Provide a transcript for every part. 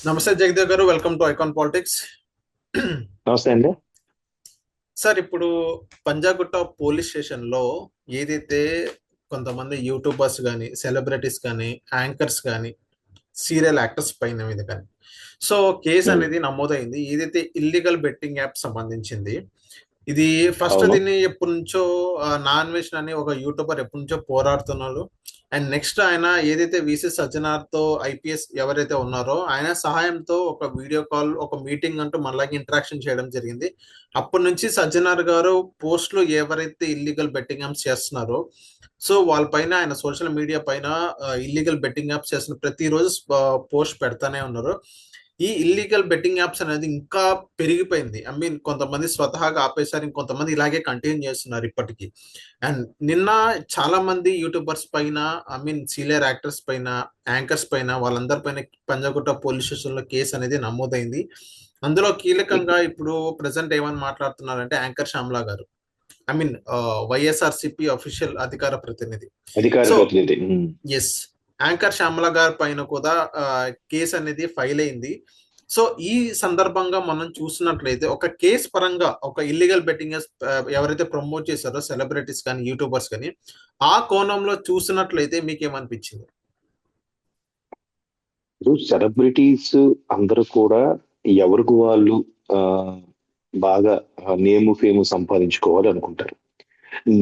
నమస్తే జగదేవ్ గారు, welcome to icon politics. నమస్తే అండి. సార్, ఇప్పుడు పంజాగుట్ట పోలీస్ స్టేషన్ లో ఏదైతే కొంతమంది యూట్యూబర్స్ కానీ, సెలబ్రిటీస్ కానీ, యాంకర్స్ కానీ, సీరియల్ యాక్టర్స్ పైన మీద కానీ సో కేసు ఉమ్, అనేది నమోదైంది. ఏదైతే ఇల్లీగల్ బెట్టింగ్ యాప్ సంబంధించింది. ఇది ఫస్ట్ అవును. దీన్ని ఎప్పటి నుంచో నాన్ వేషన్ అని ఒక యూట్యూబర్ ఎప్పటి నుంచో పోరాడుతున్నారు. అండ్ నెక్స్ట్ ఆయన ఏదైతే విసి సజ్జనార్తో ఐపీఎస్ ఎవరైతే ఉన్నారో ఆయన సహాయంతో ఒక వీడియో కాల్, ఒక మీటింగ్ అంటూ మనలాగే ఇంటరాక్షన్ చేయడం జరిగింది. అప్పటి నుంచి సజ్జనార్ గారు పోస్టులు ఎవరైతే ఇల్లీగల్ బెట్టింగ్ యాప్స్ చేస్తున్నారో సో వాళ్ళ పైన ఆయన సోషల్ మీడియా పైన ఇల్లీగల్ బెట్టింగ్ యాప్స్ చేసిన ప్రతిరోజు పోస్ట్ పెడతానే ఉన్నారు. ఈ ఇల్లీగల్ బెట్టింగ్ యాప్స్ అనేది ఇంకా పెరిగిపోయింది. ఐ మీన్ కొంతమంది స్వతహాగా ఆపేశారు, ఇంకొంతమంది ఇలాగే కంటిన్యూ చేస్తున్నారు ఇప్పటికీ. అండ్ నిన్న చాలా మంది యూట్యూబర్స్ పైన, ఐ మీన్ సీనియర్ యాక్టర్స్ పైన, యాంకర్స్ పైన, వాళ్ళందరి పైన పంజాగుట్ట పోలీస్ స్టేషన్ లో కేసు అనేది నమోదైంది. అందులో కీలకంగా ఇప్పుడు ప్రజెంట్ ఏమని మాట్లాడుతున్నారంటే యాంకర్ శ్యామ్లా గారు, ఐ మీన్ వైఎస్ఆర్సిపి అఫీషియల్ అధికార ప్రతినిధి. అధికార సో ప్రతినిధి. ఎస్, యాంకర్ శ్యామల గారి పైన కూడా కేసు అనేది ఫైల్ అయింది. సో ఈ సందర్భంగా మనం చూసినట్లయితే ఒక కేసు పరంగా ఒక ఇల్లీగల్ బెట్టింగ్ ఎవరైతే ప్రమోట్ చేశారో సెలబ్రిటీస్ కానీ, యూట్యూబర్స్ కానీ, ఆ కోణంలో చూసినట్లయితే మీకేమనిపించింది? ఇప్పుడు సెలబ్రిటీస్ అందరూ కూడా ఎవరికి వాళ్ళు ఆ, బాగా నేము ఫేమ్ సంపాదించుకోవాలి అనుకుంటారు.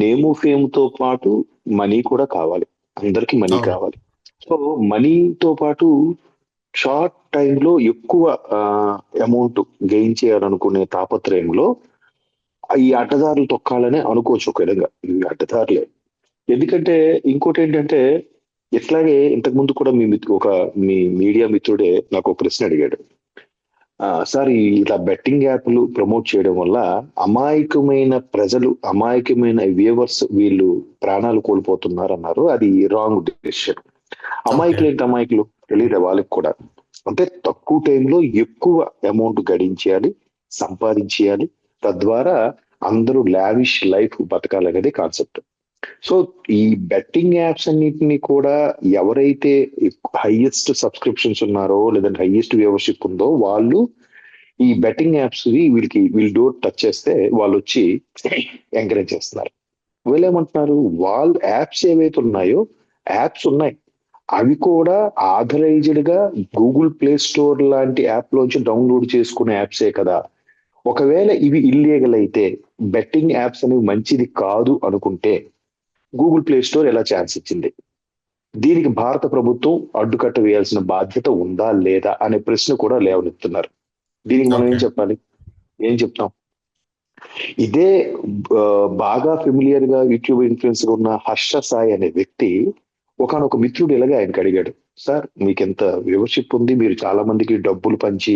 నేము ఫేమ్ తో పాటు మనీ కూడా కావాలి. అందరికి మనీ అవును. కావాలి. సో మనీతో పాటు షార్ట్ టైంలో ఎక్కువ అమౌంట్ గెయిన్ చేయాలనుకునే తాపత్రయంలో ఈ అడ్డదారులు తొక్కాలనే అనుకోవచ్చు ఒక విధంగా. ఇవి అడ్డదారులే. ఎందుకంటే ఇంకోటి ఏంటంటే, ఇట్లాగే ఇంతకు ముందు కూడా మీ మీడియా మిత్రుడే నాకు ఒక ప్రశ్న అడిగాడు. సార్, ఇలా బెట్టింగ్ యాప్లు ప్రమోట్ చేయడం వల్ల అమాయకమైన ప్రజలు, అమాయకమైన వ్యూవర్స్ వీళ్ళు ప్రాణాలు కోల్పోతున్నారు అన్నారు. అది రాంగ్ డెసిషన్. ఓకే. అమాయకులు ఏంటి? అమాయకులు తెలియదు వాళ్ళకి కూడా. అంటే తక్కువ టైంలో ఎక్కువ అమౌంట్ గడించేయాలి, సంపాదించేయాలి. తద్వారా అందరూ లావిష్ లైఫ్ బతకాలనేది కాన్సెప్ట్. సో ఈ బెట్టింగ్ యాప్స్ అన్నిటిని కూడా ఎవరైతే హైయెస్ట్ సబ్స్క్రిప్షన్స్ ఉన్నారో, లేదంటే హైయెస్ట్ వ్యూవర్షిప్ ఉందో వాళ్ళు ఈ బెట్టింగ్ యాప్స్ వీళ్ళు డోర్ టచ్ చేస్తే వాళ్ళు వచ్చి ఎంకరేజ్ చేస్తున్నారు. వీళ్ళు ఏమంటున్నారు? వాళ్ళ యాప్స్ ఏవైతే ఉన్నాయో, యాప్స్ ఉన్నాయి, అవి కూడా ఆథరైజ్డ్ గా గూగుల్ ప్లే స్టోర్ లాంటి యాప్ లోంచి డౌన్లోడ్ చేసుకునే యాప్సే కదా. ఒకవేళ ఇవి ఇల్లీగల్ అయితే, బెట్టింగ్ యాప్స్ అనేవి మంచిది కాదు అనుకుంటే గూగుల్ ప్లే స్టోర్ ఎలా ఛాన్స్ ఇచ్చింది? దీనికి భారత ప్రభుత్వం అడ్డుకట్ట వేయాల్సిన బాధ్యత ఉందా లేదా అనే ప్రశ్న కూడా లేవనెత్తున్నారు. దీనికి మనం ఏం ఓకే. చెప్పాలి? ఏం చెప్తాం? ఇదే ఆ, బాగా ఫెమిలియర్ గా యూట్యూబ్ ఇన్ఫ్లుయెన్సర్ ఉన్న హర్ష సాయి అనే వ్యక్తి ఒకనొక మిత్రుడు ఇలాగే ఆయనకి అడిగాడు. సార్, మీకు ఎంత వ్యూవర్షిప్ ఉంది, మీరు చాలా మందికి డబ్బులు పంచి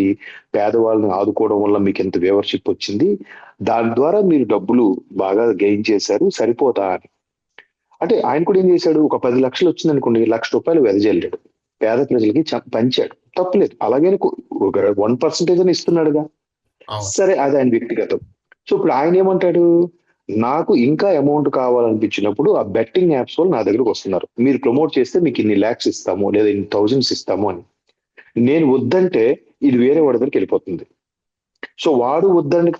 పేదవాళ్ళని ఆదుకోవడం వల్ల మీకు ఎంత వ్యూవర్షిప్ వచ్చింది, దాని ద్వారా మీరు డబ్బులు బాగా గెయిన్ చేశారు, సరిపోతా అని. అంటే ఆయన కూడా ఏం చేశాడు? ఒక 10 లక్షలు వచ్చింది అనుకోండి, ₹1,00,000 వెదజల్లాడు, పేద ప్రజలకి పంచాడు. తప్పులేదు. అలాగే ఒక 1% అని ఇస్తున్నాడుగా. అవును. సరే, అది ఆయన వ్యక్తిగతం. సో ఇప్పుడు ఆయన ఏమంటాడు? నాకు ఇంకా అమౌంట్ కావాలనిపించినప్పుడు ఆ బెట్టింగ్ యాప్స్ వాళ్ళు నా దగ్గరకు వస్తున్నారు, మీరు ప్రమోట్ చేస్తే మీకు ఇన్ని ల్యాక్స్ ఇస్తాము, లేదా ఇన్ని థౌజండ్స్ ఇస్తాము అని. నేను వద్దంటే ఇది వేరే వాడి దగ్గరికి వెళ్ళిపోతుంది. సో వాడు వద్దని,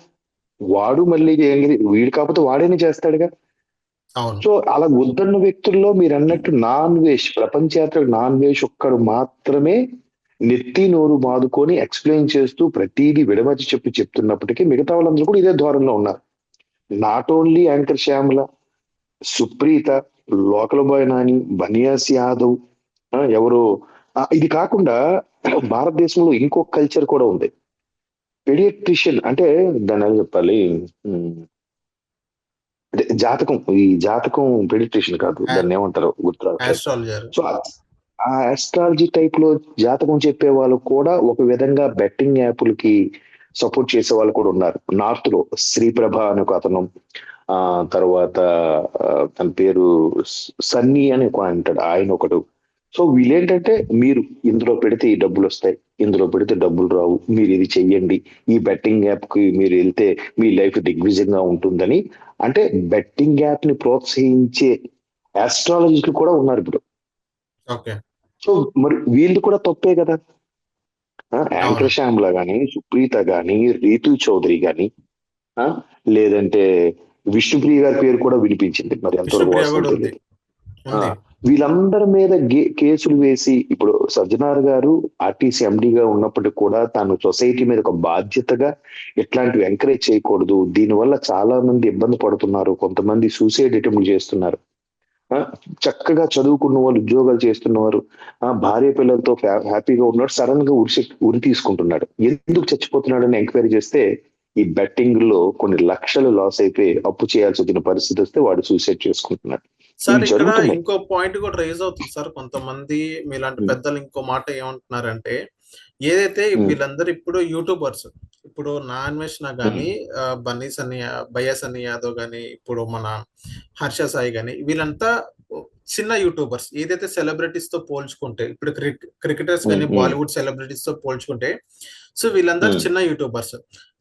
వాడు మళ్ళీ వీడు కాకపోతే వాడేనే చేస్తాడుగా. అవును. సో అలా వద్దన్న వ్యక్తుల్లో మీరు అన్నట్టు నాన్ వేష్, ప్రపంచయాత్ర నాన్ వేష్ ఒక్కడు మాత్రమే నెత్తి నోరు బాదుకొని ఎక్స్ప్లెయిన్ చేస్తూ ప్రతిదీ విడమర్చి చెప్తున్నప్పటికీ మిగతా వాళ్ళందరూ కూడా ఇదే ధోరణిలో ఉన్నారు. Not only anchor Shyamala, Supreetha, local boy Nani, Baniyas Yadav, ఎవరు, ఇది కాకుండా భారతదేశంలో ఇంకొక కల్చర్ కూడా ఉంది. పెడియాట్రిషియన్ అంటే దాన్ని ఎలా చెప్పాలి? ఉమ్, అంటే జాతకం, ఈ జాతకం పెడిట్రిషియన్ కాదు, దాన్ని ఏమంటారో గుర్తు రావట్లేదు. ఆస్ట్రాలజర్. సో ఆ ఆస్ట్రాలజీ టైప్ లో జాతకం చెప్పే వాళ్ళు కూడా ఒక విధంగా బెట్టింగ్ యాప్లకి సపోర్ట్ చేసే వాళ్ళు కూడా ఉన్నారు. నార్త్ లో శ్రీప్రభ అనే ఒక అతను, ఆ తర్వాత ఆ, తన పేరు సన్నీ అని ఒక ఆయన అంటాడు, ఆయన ఒకడు. సో వీళ్ళేంటంటే, మీరు ఇందులో పెడితే ఈ డబ్బులు వస్తాయి, ఇందులో పెడితే డబ్బులు రావు, మీరు ఇది చెయ్యండి, ఈ బెట్టింగ్ యాప్ కి మీరు వెళ్తే మీ లైఫ్ దిగ్విజయంగా ఉంటుందని. అంటే బెట్టింగ్ యాప్ ని ప్రోత్సహించే ఆస్ట్రాలజిస్టులు కూడా ఉన్నారు ఇప్పుడు. ఓకే. సో మరి వీళ్ళు కూడా తప్పే కదా. అవును. యాంకర్ శ్యామ్ల గాని, సుప్రీత గాని, రీతు చౌదరి గాని, ఆ, లేదంటే విష్ణుప్రియ గారి పేరు కూడా వినిపించింది, మరి ఎంతవరకు విష్ణుప్రియ వాస్తవం కూడా ఉంది. తెలియదు. ఆ, ఉంది. వీళ్ళందరి మీద కేసులు వేసి, ఇప్పుడు సజ్జనార్ గారు ఆర్టీసీ ఎండిగా ఉన్నప్పటికీ కూడా తాను సొసైటీ మీద ఒక బాధ్యతగా ఇట్లాంటివి ఎంకరేజ్ చేయకూడదు, దీనివల్ల చాలా మంది ఇబ్బంది పడుతున్నారు, కొంతమంది సూసైడ్ అటెంప్ట్ చేస్తున్నారు, ఆ, చక్కగా చదువుకున్న వాళ్ళు ఉద్యోగాలు చేస్తున్నవారు, భార్య పిల్లలతో హ్యాపీగా ఉన్నాడు, సడన్ గా ఉరి తీసుకుంటున్నాడు, ఎందుకు చచ్చిపోతున్నాడు అని ఎంక్వైరీ చేస్తే ఈ బెట్టింగ్ లో కొన్ని లక్షలు లాస్ అయిపోయి అప్పు చేయాల్సి వచ్చిన పరిస్థితి వస్తే వాడు సూసైడ్ చేసుకుంటున్నాడు. సార్ ఇవి ఇక్కడ జరుగుతున్నాయి. ఇంకో పాయింట్ కూడా రైజ్ అవుతుంది సార్. కొంతమంది మీలాంటి ఉమ్, పెద్దలు ఇంకో మాట ఏమంటున్నారంటే, ఏదైతే ఉమ్, వీళ్ళందరూ ఇప్పుడు యూట్యూబర్స్, ఇప్పుడు నా అన్వేషణ ఉమ్, కానీ, బయస్ అని యాదవ్ కానీ, ఇప్పుడు మన హర్ష సాయి కానీ, వీళ్ళంతా చిన్న యూట్యూబర్స్. ఏదైతే సెలబ్రిటీస్ తో పోల్చుకుంటే, ఇప్పుడు క్రికెటర్స్ ఉమ్, కానీ, ఉమ్, బాలీవుడ్ సెలబ్రిటీస్ తో పోల్చుకుంటే, సో వీళ్ళందరూ ఉమ్, చిన్న యూట్యూబర్స్.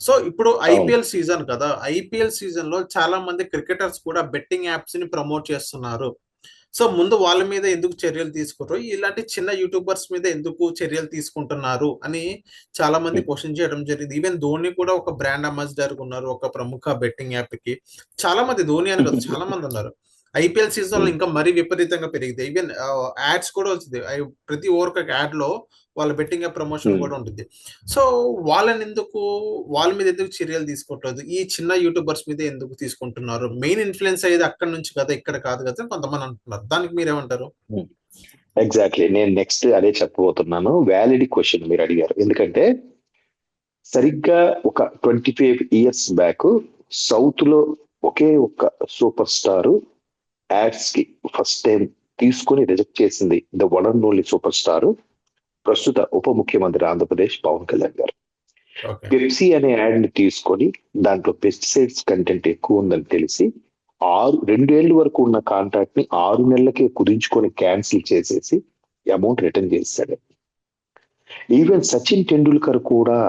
సో ఇప్పుడు అవును. ఐపీఎల్ సీజన్ కదా, ఐపీఎల్ సీజన్ లో చాలా మంది క్రికెటర్స్ కూడా బెట్టింగ్ యాప్స్ ని ప్రమోట్ చేస్తున్నారు. సో ముందు వాళ్ళ మీద ఎందుకు చర్యలు తీసుకుంటారు, ఇలాంటి చిన్న యూట్యూబర్స్ మీద ఎందుకు చర్యలు తీసుకుంటున్నారు అని చాలా మంది ఉమ్, క్వశ్చన్ చేయడం జరిగింది. ఈవెన్ ధోని కూడా ఒక బ్రాండ్ అంబాసిడర్ ఉన్నారు ఒక ప్రముఖ బెట్టింగ్ యాప్ కి. చాలా మంది, ధోని అని కాదు, చాలా మంది ఉన్నారు. ఐపీఎల్ సీజన్ లో ఉమ్, ఇంకా మరీ విపరీతంగా పెరిగింది. ఈవెన్ యాడ్స్ కూడా వచ్చింది. ప్రతి ఓవర్ ఒక యాడ్ లో వాళ్ళ బెట్టింగ్ యాప్ ప్రమోషన్ ఉమ్. కూడా ఉంటుంది. సో వాళ్ళ మీద ఎందుకు చర్యలు తీసుకోవట్లేదు, ఈ చిన్న యూట్యూబర్స్ మీద ఎందుకు తీసుకుంటున్నారు? మెయిన్ ఇన్ఫ్లుయెన్స్ అయ్యేది అక్కడ నుంచి కదా, ఇక్కడ కాదు కదా అని కొంతమంది అంటున్నారు. దానికి మీరేమంటారు? ఎగ్జాక్ట్లీ, నేను నెక్స్ట్ అదే చెప్పబోతున్నాను. వ్యాలిడ్ క్వశ్చన్ మీరు అడిగారు, ఎందుకంటే సరిగ్గా ఒక 25 years బ్యాక్ సౌత్ లో ఒకే ఒక్క సూపర్ స్టార్ యాడ్స్ కి ఫస్ట్ టైం తీసుకుని రిజెక్ట్ చేసింది, the one and only super star ప్రస్తుత ఉప ముఖ్యమంత్రి ఆంధ్రప్రదేశ్ పవన్ కళ్యాణ్ గారు. ఓకే. పెప్సీ అనే యాడ్ ని తీసుకొని దాంట్లో పెస్టిసైడ్స్ కంటెంట్ ఎక్కువ ఉందని తెలిసి 2 ఏళ్ల వరకు ఉన్న కాంట్రాక్ట్ ని 6 నెలలకే కుదించుకొని క్యాన్సిల్ చేసేసి అమౌంట్ రిటర్న్ చేశాడు. ఈవెన్ సచిన్ టెండూల్కర్ కూడా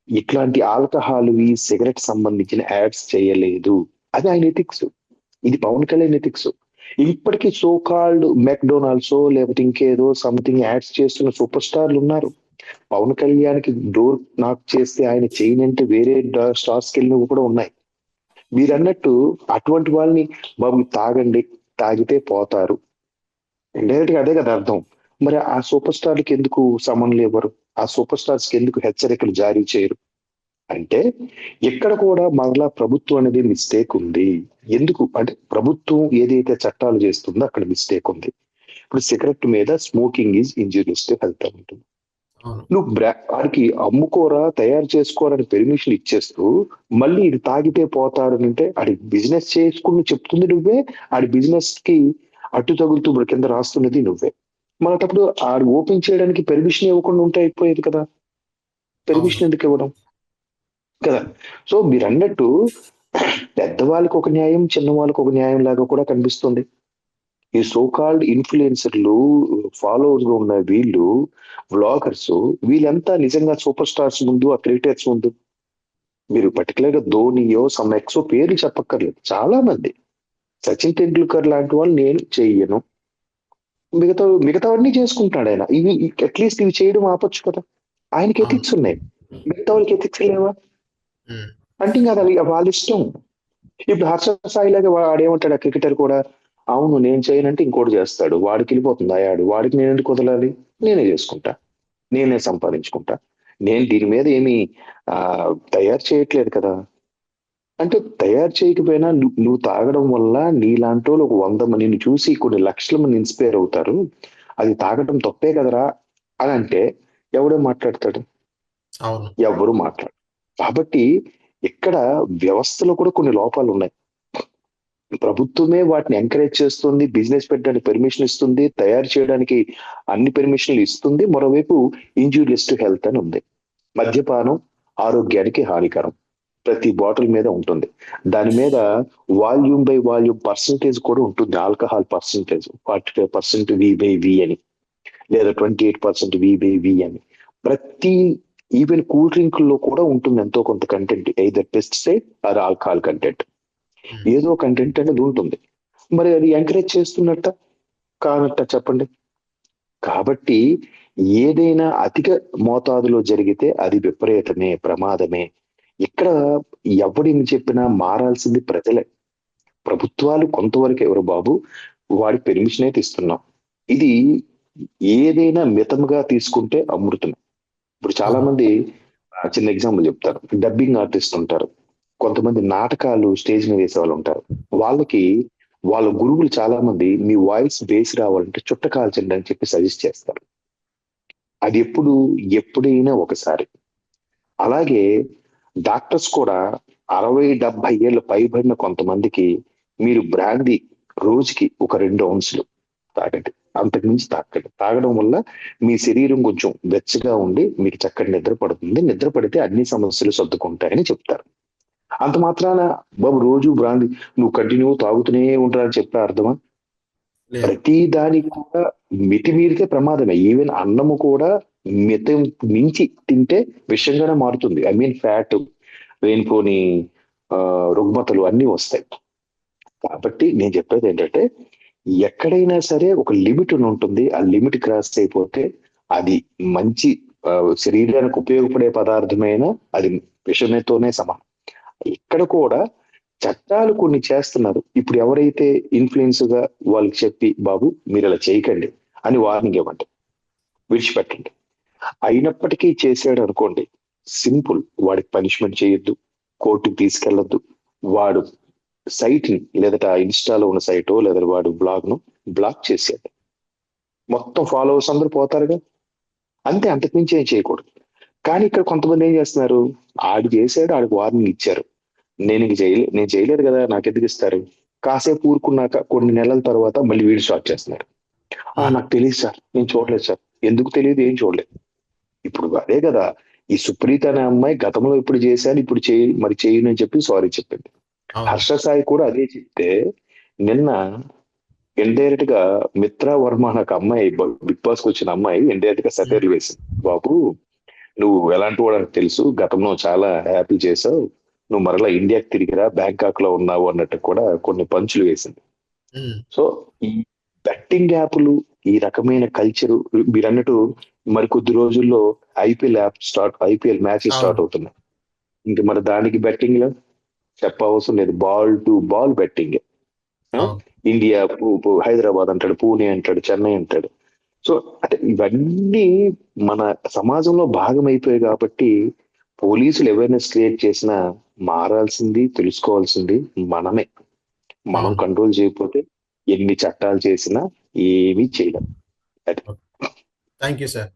ఇట్లాంటి ఆల్కహాల్వి సిగరెట్ సంబంధించిన యాడ్స్ చేయలేదు. అది ఆయన ఎథిక్స్, ఇది పవన్ కళ్యాణ్ ఎథిక్స్. ఇప్పటికీ సో కాల్డ్ మెక్డొనాల్డ్స్ లేకపోతే ఇంకేదో సంథింగ్ యాడ్స్ చేస్తున్న సూపర్ స్టార్లు ఉన్నారు. పవన్ కళ్యాణ్ కి డోర్ నాక్ చేస్తే ఆయన చేయనంటే వేరే స్టార్స్ కి వెళ్ళినవి కూడా ఉన్నాయి. మీరు అన్నట్టు అటువంటి వాళ్ళని బాబు తాగండి, తాగితే పోతారు, ఇండైరెక్ట్ గా అదే కదా అర్థం. మరి ఆ సూపర్ స్టార్లకి ఎందుకు సమన్లు ఇవ్వరు, ఆ సూపర్ స్టార్స్ కి ఎందుకు హెచ్చరికలు జారీ చేయరు? అంటే ఇక్కడ కూడా మరలా ప్రభుత్వం అనేది మిస్టేక్ ఉంది. ఎందుకు అంటే ప్రభుత్వం ఏదైతే చట్టాలు చేస్తుందో అక్కడ మిస్టేక్ ఉంది. ఇప్పుడు సిగరెట్ మీద smoking is injurious to health ఉంటుంది. అవును. నువ్వు వాడికి అమ్ముకోరా, తయారు చేసుకోరని పెర్మిషన్ ఇచ్చేస్తూ మళ్ళీ ఇది తాగితే పోతారని అంటే ఆడి బిజినెస్ చేసుకుని చెప్తుంది నువ్వే, ఆడి బిజినెస్ కి అడ్డు తగులుతూ ఇప్పుడు కింద రాస్తున్నది నువ్వే. మనటప్పుడు ఆడు ఓపెన్ చేయడానికి పెర్మిషన్ ఇవ్వకుండా ఉంటే అయిపోయేది కదా, అవును. పెర్మిషన్ ఎందుకు ఇవ్వడం కదా. సో మీరు అన్నట్టు పెద్దవాళ్ళకి ఒక న్యాయం, చిన్న వాళ్ళకి ఒక న్యాయం లాగా కూడా కనిపిస్తుంది. ఈ సోకాల్డ్ ఇన్ఫ్లుయెన్సర్లు, ఫాలోవర్స్ గా ఉన్న వీళ్ళు, వ్లాగర్స్, వీళ్ళంతా నిజంగా సూపర్ స్టార్స్ ముందు, ఆ క్రికెటర్స్ ముందు, మీరు పర్టికులర్ గా ధోనియో సమ్ ఎక్సో పేర్లు చెప్పక్కర్లేదు, చాలా మంది సచిన్ టెండూల్కర్ లాంటి వాళ్ళు నేను చెయ్యను, మిగతావన్నీ చేసుకుంటాడు ఆయన, ఇవి అట్లీస్ట్ ఇవి చేయడం ఆపొచ్చు కదా. ఆయనకి అవును. ఎథిక్స్ ఉన్నాయి, మిగతా వాళ్ళకి ఎథిక్స్ లేవా ఉమ్. అంటే ఇంకా అది వాళ్ళ ఇష్టం. ఇప్పుడు హర్ష సాయి లాగా వాడేమంటాడు, ఆ క్రికెటర్ కూడా అవును నేను చేయనంటే ఇంకోటి చేస్తాడు, వాడికి వెళ్ళిపోతుంది అయ్యాడు, వాడికి నేను ఎందుకు వదలాలి, నేనే చేసుకుంటా, నేనే సంపాదించుకుంటా, నేను దీని మీద ఏమి ఆ తయారు చేయట్లేదు కదా. అంటే తయారు చేయకపోయినా నువ్వు తాగడం వల్ల నీలాంటి వాళ్ళు ఒక 100 మంది నిన్ను చూసి కొన్ని లక్షల మంది ఇన్స్పైర్ అవుతారు, అది తాగడం తప్పే కదరా అని అంటే ఎవడో మాట్లాడతాడు, అవును. ఎవరు మాట్లాడు. కాబట్టి ఇక్కడ వ్యవస్థలో కూడా కొన్ని లోపాలు ఉన్నాయి. ప్రభుత్వమే వాటిని ఎంకరేజ్ చేస్తుంది, బిజినెస్ పెట్టడానికి పర్మిషన్ ఇస్తుంది, తయారు చేయడానికి అన్ని పర్మిషన్లు ఇస్తుంది, మరోవైపు ఇంజూరియస్ టు హెల్త్ అని ఉంది. మద్యపానం ఆరోగ్యానికి హానికరం, ప్రతి బాటిల్ మీద ఉంటుంది, దాని మీద వాల్యూమ్ బై వాల్యూమ్ పర్సంటేజ్ కూడా ఉంటుంది, ఆల్కహాల్ పర్సంటేజ్ 45% వి అని, లేదా 28% వి అని. ప్రతి ఈవెన్ కూల్ డ్రింక్ లో కూడా ఉంటుంది ఎంతో కొంత content, either pesticide or alcohol content, um. ఏదో కంటెంట్ అనేది ఉంటుంది. మరి అది ఎంకరేజ్ చేస్తున్నట్ట కానట్ట చెప్పండి. కాబట్టి ఏదైనా అధిక మోతాదులో జరిగితే అది విపరీతమే, ప్రమాదమే. ఇక్కడ ఎవడిని చెప్పినా మారాల్సింది ప్రజలే. ప్రభుత్వాలు కొంతవరకు ఎవరు బాబు, వాడి పెర్మిషన్ అయితే ఇస్తున్నాం. ఇది ఏదైనా మితముగా తీసుకుంటే అమృతం. ఇప్పుడు చాలా అవును. మంది చిన్న ఎగ్జాంపుల్ చెప్తారు. డబ్బింగ్ ఆర్టిస్ట్ ఉంటారు. కొంతమంది నాటకాలు స్టేజ్ మీద వేసే వాళ్ళు ఉంటారు. వాళ్ళకి వాళ్ళ గురువులు చాలా మంది మీ వాయిస్ బేస్ రావాలంటే చుట్ట కాల్చండి అని చెప్పి సజెస్ట్ చేస్తారు. అది ఎప్పుడైనా ఒకసారి. అలాగే డాక్టర్స్ కూడా 60-70 ఏళ్ళు పైబడిన కొంతమందికి మీరు బ్రాందీ రోజుకి ఒక 2 ఔన్సులు తాగండి. అంతకు మించి తాగండి. తాగడం వల్ల మీ శరీరం కొంచెం వెచ్చగా ఉండి మీకు చక్కటి నిద్ర పడుతుంది. నిద్ర పడితే అన్ని సమస్యలు సర్దుకుంటాయని చెప్తారు. అంత మాత్రాన బాబు రోజు బ్రాందీ నువ్వు కంటిన్యూ తాగుతూనే ఉంటా అని చెప్పే అర్థమా? లేదు. ప్రతి దానికి కూడా మితిమీరితే ప్రమాదమే. ఈవెన్ అన్నము కూడా మితం మించి తింటే విషంగానే మారుతుంది. ఐ మీన్ ఫ్యాట్, లేనిపోని రుగ్మతలు అన్నీ వస్తాయి. కాబట్టి నేను చెప్పేది ఏంటంటే ఎక్కడైనా సరే ఒక లిమిట్ ఉంటుంది. ఆ లిమిట్ క్రాస్ అయిపోతే అది మంచి ఆ, శరీరానికి ఉపయోగపడే పదార్థమైనా అది విషమేతోనే సమానం. ఇక్కడ కూడా చట్టాలు కొన్ని చేస్తున్నారు. ఇప్పుడు ఎవరైతే ఇన్ఫ్లుయెన్స్ గా వాళ్ళకి చెప్పి బాబు మీరు ఇలా చేయకండి అని వార్నింగ్ ఇవ్వండి, విడిచిపెట్టండి. అయినప్పటికీ చేసాడు అనుకోండి, సింపుల్, వాడికి పనిష్మెంట్ చేయొద్దు, కోర్టుకి తీసుకెళ్లొద్దు. వాడు సైట్ ని లేదా ఇన్స్టాలో ఉన్న సైటో లేదా వాడు బ్లాగ్ ను బ్లాక్ చేసేది. మొత్తం ఫాలోవర్స్ అందరూ పోతారుగా. అంతే, అంతకుమించి ఏం చేయకూడదు. కానీ ఇక్కడ కొంతమంది ఏం చేస్తున్నారు, ఆడు చేశాడు, ఆడికి వార్నింగ్ ఇచ్చారు, నేను చేయలేదు కదా నాకు ఎందుకు ఇస్తారు. కాసేపు ఊరుకున్నాక కొన్ని నెలల తర్వాత మళ్ళీ వీడు స్టార్ట్ చేస్తున్నారు. ఉమ్. నాకు తెలియదు సార్, నేను చూడలేదు సార్. ఎందుకు తెలియదు, ఏం చూడలేదు. ఇప్పుడు అదే కదా, ఈ సుప్రీత అనే అమ్మాయి గతంలో ఇప్పుడు చేశాను, ఇప్పుడు చేయను అని చెప్పి సారీ చెప్పింది. అవును. హర్ష సాయి కూడా అదే చెప్తే నిన్న ఇండైరెక్ట్ గా మిత్రా వర్మ అనే ఒక అమ్మాయి, బిగ్ బాస్ కి వచ్చిన అమ్మాయి ఇండైరెక్ట్ గా ఉమ్. సటైర్లు వేసింది. బాబు నువ్వు ఎలాంటి వాడు తెలుసు, గతంలో చాలా హ్యాపీ చేసావు, నువ్వు మరలా ఇండియాకి తిరిగిరా, బ్యాంకాక్ లో ఉన్నావు అన్నట్టు కూడా కొన్ని పంచులు వేసింది. ఉమ్. సో ఈ బెట్టింగ్ యాప్లు, ఈ రకమైన కల్చర్ మీరు అన్నట్టు మరికొద్ది రోజుల్లో ఐపీఎల్ మ్యాచ్ అవును. స్టార్ట్ అవుతున్నాయి. ఇంకా మరి దానికి బెట్టింగ్ లో చెప్పవసరం లేదు. Ball to ball betting. అవును. ఇండియా హైదరాబాద్ అంటాడు, పూణే అంటాడు, చెన్నై అంటాడు. సో అంటే ఇవన్నీ మన సమాజంలో భాగం అయిపోయాయి. కాబట్టి పోలీసులు అవేర్నెస్ క్రియేట్ చేసినా మారాల్సింది, తెలుసుకోవాల్సింది మనమే. మనం అవును. కంట్రోల్ చేయకపోతే ఎన్ని చట్టాలు చేసినా ఏమీ చేయలేం. అది థ్యాంక్ యూ సార్.